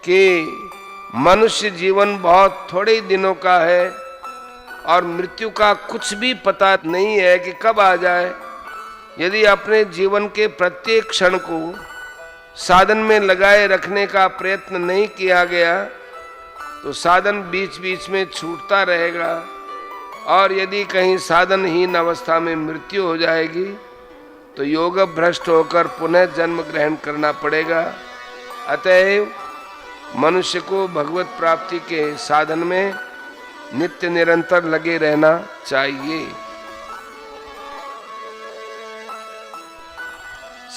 कि मनुष्य जीवन बहुत थोड़े दिनों का है और मृत्यु का कुछ भी पता नहीं है कि कब आ जाए। यदि अपने जीवन के प्रत्येक क्षण को साधन में लगाए रखने का प्रयत्न नहीं किया गया तो साधन बीच बीच में छूटता रहेगा और यदि कहीं साधनहीन अवस्था में मृत्यु हो जाएगी तो योग भ्रष्ट होकर पुनः जन्म ग्रहण करना पड़ेगा। अतएव मनुष्य को भगवत प्राप्ति के साधन में नित्य निरंतर लगे रहना चाहिए।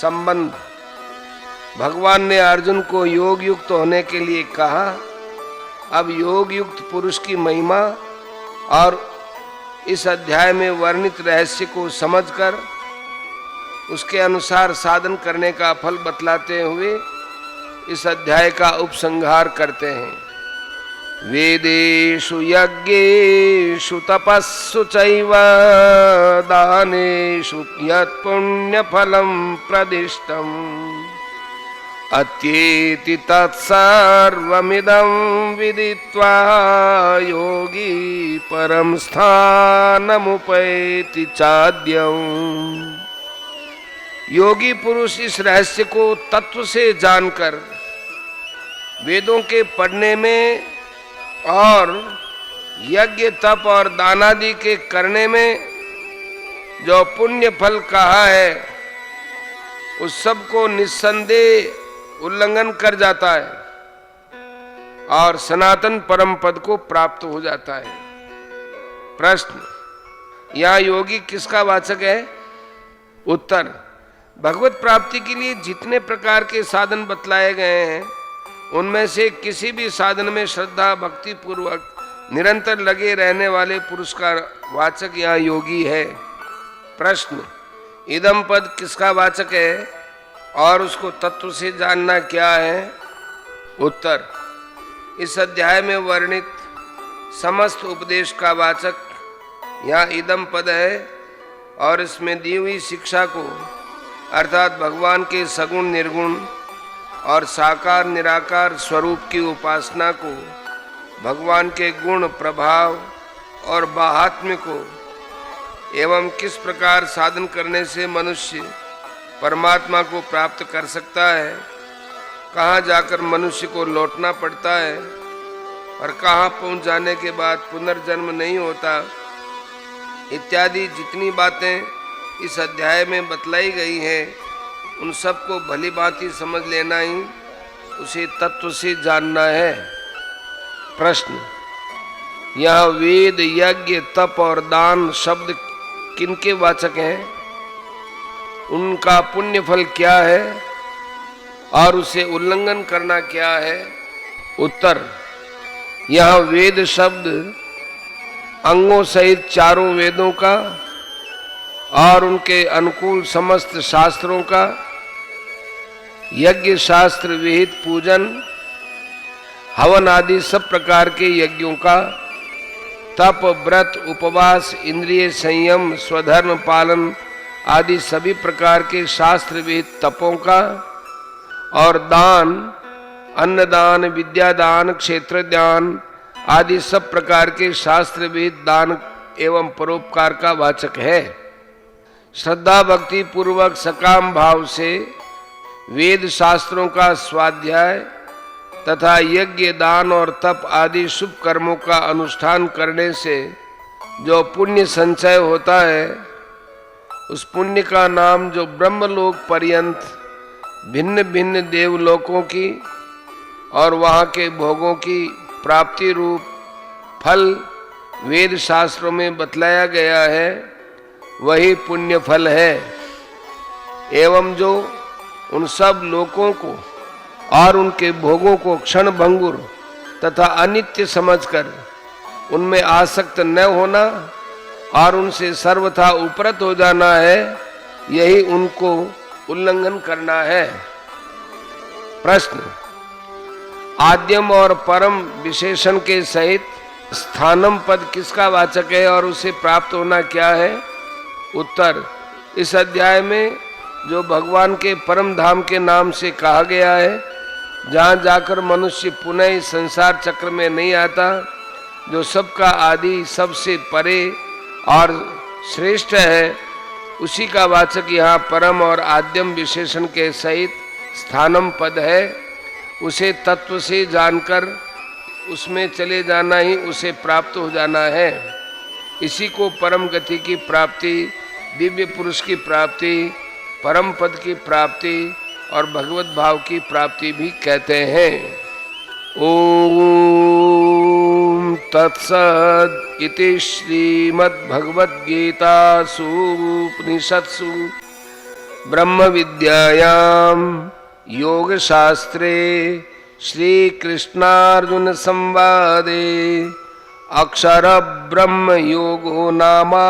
संबंध, भगवान ने अर्जुन को योग युक्त होने के लिए कहा। अब योग युक्त पुरुष की महिमा और इस अध्याय में वर्णित रहस्य को समझकर उसके अनुसार साधन करने का फल बतलाते हुए इस अध्याय का उपसंहार करते हैं। वेदेषु यज्ञेषु तपस्सु चैव दानेषु यत् पुण्यफलं प्रदिष्टम् अत्येति तत्सर्वमिदं विदित्वा योगी परं स्थानमुपैति चाद्यम्। योगी पुरुष इस रहस्य को तत्व से जानकर वेदों के पढ़ने में और यज्ञ तप और दानादि के करने में जो पुण्य फल कहा है उस सब को निस्संदेह उल्लंघन कर जाता है और सनातन परम पद को प्राप्त हो जाता है। प्रश्न, यहाँ योगी किसका वाचक है? उत्तर, भगवत प्राप्ति के लिए जितने प्रकार के साधन बतलाए गए हैं उनमें से किसी भी साधन में श्रद्धा भक्ति पूर्वक निरंतर लगे रहने वाले पुरुष का वाचक यहाँ योगी है। प्रश्न, इदम पद किसका वाचक है और उसको तत्व से जानना क्या है? उत्तर, इस अध्याय में वर्णित समस्त उपदेश का वाचक यहाँ इदम पद है और इसमें दी हुई शिक्षा को अर्थात भगवान के सगुण निर्गुण और साकार निराकार स्वरूप की उपासना को, भगवान के गुण प्रभाव और बाहात्म्य को एवं किस प्रकार साधन करने से मनुष्य परमात्मा को प्राप्त कर सकता है, कहाँ जाकर मनुष्य को लौटना पड़ता है और कहाँ पहुँच जाने के बाद पुनर्जन्म नहीं होता, इत्यादि जितनी बातें इस अध्याय में बतलाई गई हैं, उन सबको भली भांति समझ लेना ही उसे तत्व से जानना है। प्रश्न, यह वेद, यज्ञ, तप और दान शब्द किनके वाचक हैं? उनका पुण्य फल क्या है और उसे उल्लंघन करना क्या है? उत्तर, यह वेद शब्द अंगों सहित चारों वेदों का और उनके अनुकूल समस्त शास्त्रों का, यज्ञ शास्त्र विहित पूजन हवन आदि सब प्रकार के यज्ञों का, तप व्रत उपवास इंद्रिय संयम स्वधर्म पालन आदि सभी प्रकार के शास्त्र विहित तपों का, और दान अन्नदान विद्यादान क्षेत्रदान आदि सब प्रकार के शास्त्र विहित दान एवं परोपकार का वाचक है। श्रद्धा भक्ति पूर्वक सकाम भाव से वेद शास्त्रों का स्वाध्याय तथा यज्ञ दान और तप आदि शुभ कर्मों का अनुष्ठान करने से जो पुण्य संचय होता है, उस पुण्य का नाम जो ब्रह्मलोक पर्यंत भिन्न भिन्न देवलोकों की और वहाँ के भोगों की प्राप्ति रूप फल वेद शास्त्रों में बतलाया गया है, वही पुण्य फल है। एवं जो उन सब लोकों को और उनके भोगों को क्षण भंगुर तथा अनित्य समझकर उनमें आसक्त न होना और उनसे सर्वथा उपरत हो जाना है, यही उनको उल्लंघन करना है। प्रश्न, आद्यम और परम विशेषण के सहित स्थानम पद किसका वाचक है और उसे प्राप्त होना क्या है? उत्तर, इस अध्याय में जो भगवान के परम धाम के नाम से कहा गया है, जहाँ जाकर मनुष्य पुनः इस संसार चक्र में नहीं आता, जो सबका आदि सबसे परे और श्रेष्ठ है, उसी का वाचक यहाँ परम और आद्यम विशेषण के सहित स्थानम पद है। उसे तत्व से जानकर उसमें चले जाना ही उसे प्राप्त हो जाना है। इसी को परम गति की प्राप्ति, दिव्य पुरुष की प्राप्ति, परम पद की प्राप्ति और भगवत भाव की प्राप्ति भी कहते हैं। ओम तत्सद इति श्रीमद्भगवद्गीतासु उपनिषत्सु ब्रह्म विद्यायां योग शास्त्रे श्री कृष्णार्जुन संवादे अक्षर ब्रह्म योगो नामाष्टमोऽध्यायः।